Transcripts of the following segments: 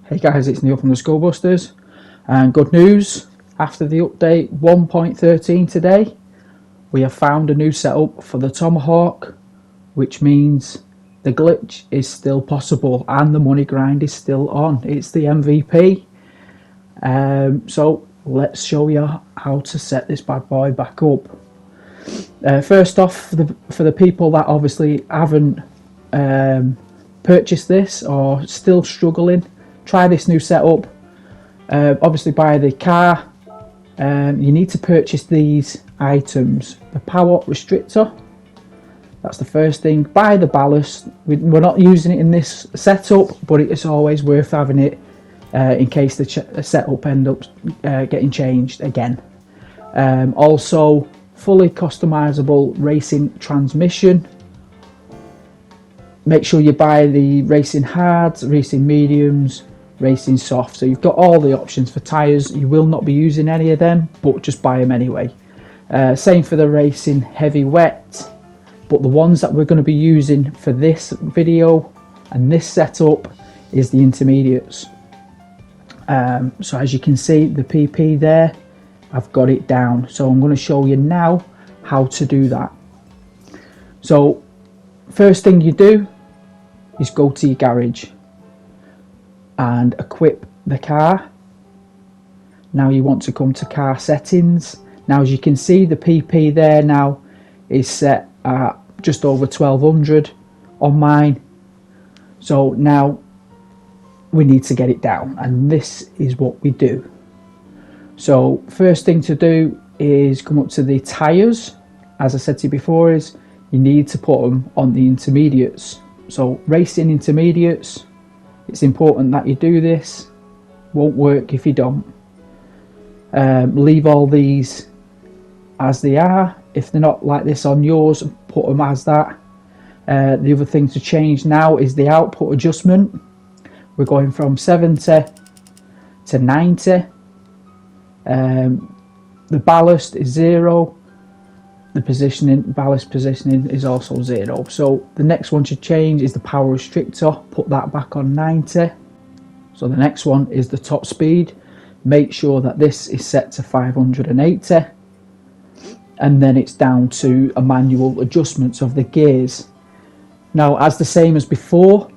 Hey guys, it's Neil from the Skullbusters, and good news, after the update 1.13 today, we have found a new setup for the Tomahawk, which means the glitch is still possible and the money grind is still on. It's the MVP. So let's show you how to set this bad boy back up. First off, for the people that obviously haven't purchased this or still struggling, try this new setup. Obviously buy the car. You need to purchase these items. The power restrictor, that's the first thing. Buy the ballast. We're not using it in this setup, but it's always worth having it in case the setup ends up getting changed again. Also, fully customizable racing transmission. Make sure you buy the racing hards, racing mediums, racing soft, so you've got all the options. For tyres, you will not be using any of them, but just buy them anyway. Same for the racing heavy wet, but the ones that we're going to be using for this video and this setup is the intermediates. So as you can see, the PP there, I've got it down, so I'm going to show you now how to do that. So first thing you do is go to your garage and equip the car. Now you want to come to car settings. Now as you can see, the PP there now is set at just over 1200 on mine. So now we need to get it down, and this is what we do. So first thing to do is come up to the tyres. As I said to you before, is you need to put them on the intermediates. So racing intermediates, it's important that you do this. Won't work if you don't. Leave all these as they are. If they're not like this on yours, put them as that. The other thing to change now is the output adjustment. We're going from 70 to 90. The ballast is 0. The ballast positioning is also 0. So the next one to change is the power restrictor. Put that back on 90. So the next one is the top speed. Make sure that this is set to 580. And then it's down to a manual adjustment of the gears. Now, as the same as before,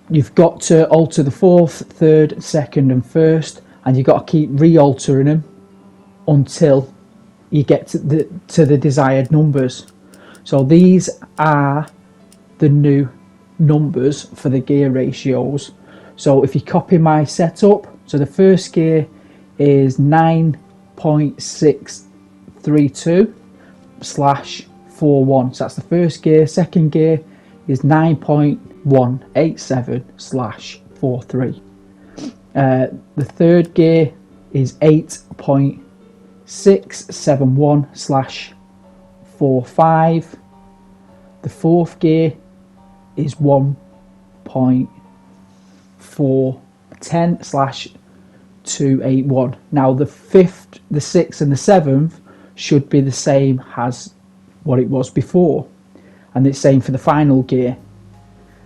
you've got to alter the 4th, 3rd, 2nd and 1st, and you've got to keep re-altering them until you get to the desired numbers. So these are the new numbers for the gear ratios. So if you copy my setup, so the first gear is 9.632/41. So that's the first gear. Second gear is 9.187/43. The third gear is 8.671/45. The fourth gear is 1.410/281. Now the 5th, the 6th and the 7th should be the same as what it was before, and it's same for the final gear.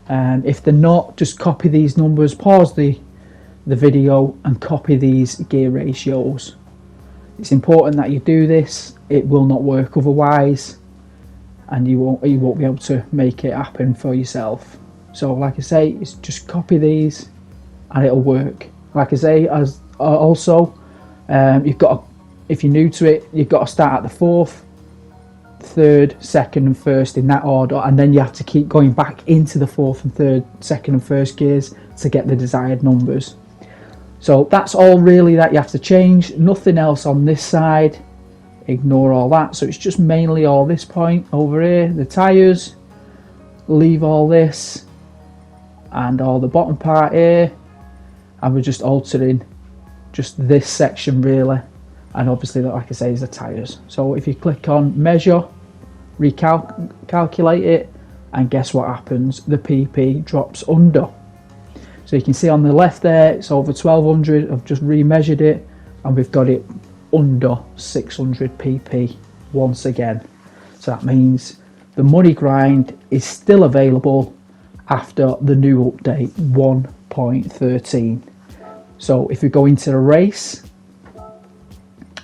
And if they're not, just copy these numbers, pause the video and copy these gear ratios. It's important that you do this. It will not work otherwise, and you won't be able to make it happen for yourself. So like I say, it's just copy these and it'll work. Like I say, as also you've got, if you're new to it, you've got to start at the 4th, 3rd, 2nd and 1st in that order, and then you have to keep going back into the 4th and 3rd, 2nd and 1st gears to get the desired numbers. So that's all really that you have to change. Nothing else on this side. Ignore all that. So it's just mainly all this point over here, the tyres. Leave all this and all the bottom part here, and we're just altering just this section really, and obviously, like I say, is the tyres. So if you click on measure, recalculate it, and guess what happens? The PP drops under. So you can see on the left there, it's over 1200. I've just remeasured it, and we've got it under 600 PP once again. So that means the money grind is still available after the new update 1.13. So if we go into the race,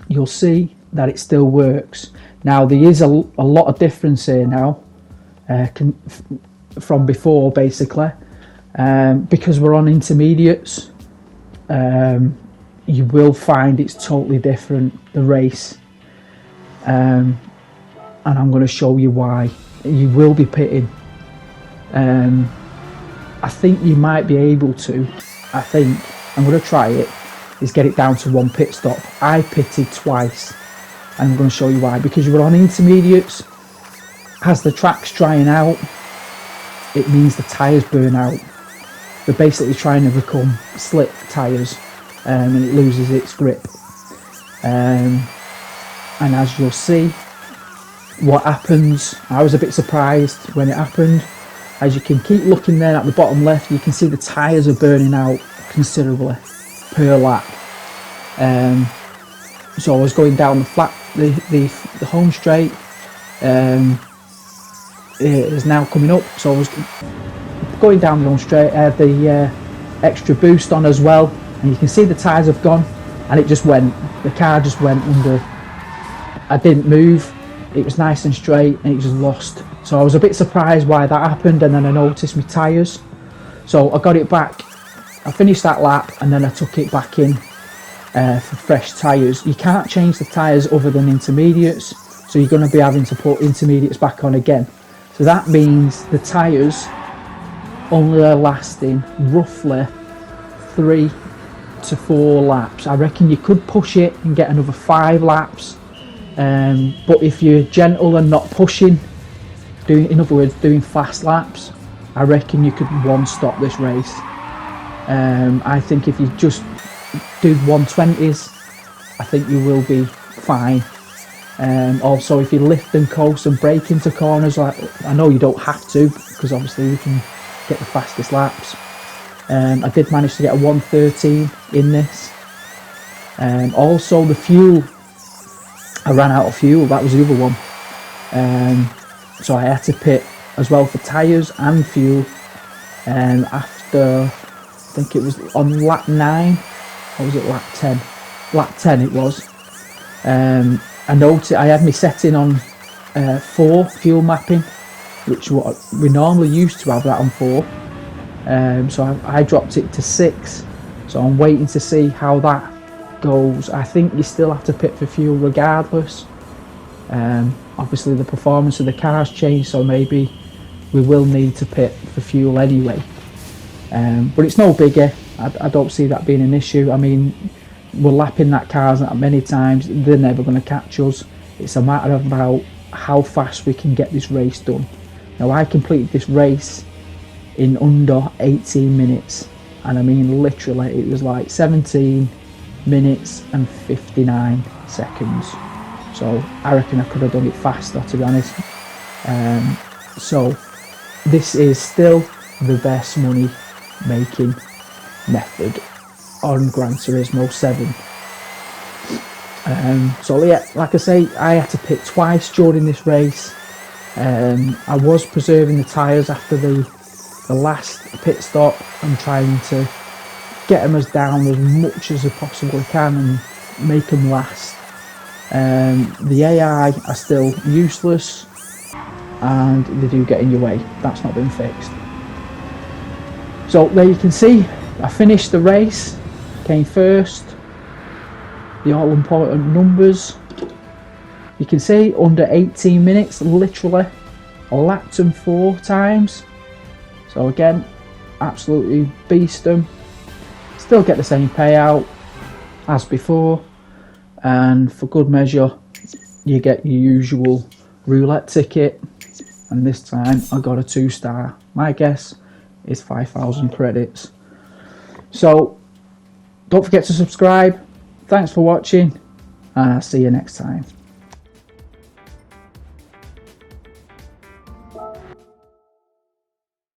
you'll see that it still works. Now there is a lot of difference here now from before, basically, because we're on intermediates. You will find it's totally different, the race, and I'm going to show you why. You will be pitting. I think you might be able to, I'm going to try it, is get it down to 1 pit stop. I pitted twice, and I'm going to show you why. Because you're on intermediates, as the track's drying out, it means the tyres burn out. They're basically trying to become slick tyres, and it loses its grip. And as you'll see, what happens, I was a bit surprised when it happened. As you can keep looking there at the bottom left, you can see the tyres are burning out considerably per lap. So I was going down the home straight. It is now coming up, so I was going down the home straight. I had the extra boost on as well, and you can see the tyres have gone, and it just went. The car just went under. I didn't move. It was nice and straight, and it just lost. So I was a bit surprised why that happened, and then I noticed my tyres. So I got it back. I finished that lap, and then I took it back in for fresh tyres. You can't change the tyres other than intermediates, so you're going to be having to put intermediates back on again. So that means the tyres only are lasting roughly 3 to 4 laps. I reckon you could push it and get another 5 laps, but if you're gentle and not pushing, in other words doing fast laps, I reckon you could one-stop this race. I think if you just do 120s, I think you will be fine. Also, if you lift and coast and brake into corners, I know you don't have to, because obviously you can get the fastest laps. I did manage to get a 113 in this. Also the fuel, I ran out of fuel, that was the other one. So I had to pit as well for tyres and fuel. After, I think it was on lap 9, or was it lap 10? Lap 10 it was. I noticed I had my setting on 4 fuel mapping, which what we normally used to have that on 4. So I dropped it to 6. So I'm waiting to see how that goes. I think you still have to pit for fuel regardless. Obviously the performance of the car's changed, so maybe we will need to pit for fuel anyway. But it's no biggie. I don't see that being an issue. I mean, we're lapping that cars that many times, they're never going to catch us. It's a matter of about how fast we can get this race done. Now I completed this race in under 18 minutes, and I mean literally it was like 17 minutes and 59 seconds. So I reckon I could have done it faster, to be honest. So this is still the best money making method on Gran Turismo 7. So yeah, like I say, I had to pit twice during this race. I was preserving the tyres after the last pit stop and trying to get them as down as much as I possibly can and make them last. The AI are still useless, and they do get in your way. That's not been fixed. So there you can see I finished the race, came first. The all important numbers, you can see under 18 minutes literally. I lapped them 4 times. So again, absolutely beast them. Still get the same payout as before, and for good measure you get your usual roulette ticket, and this time I got a 2-star. My guess is 5,000 credits. So don't forget to subscribe. Thanks for watching, and I'll see you next time.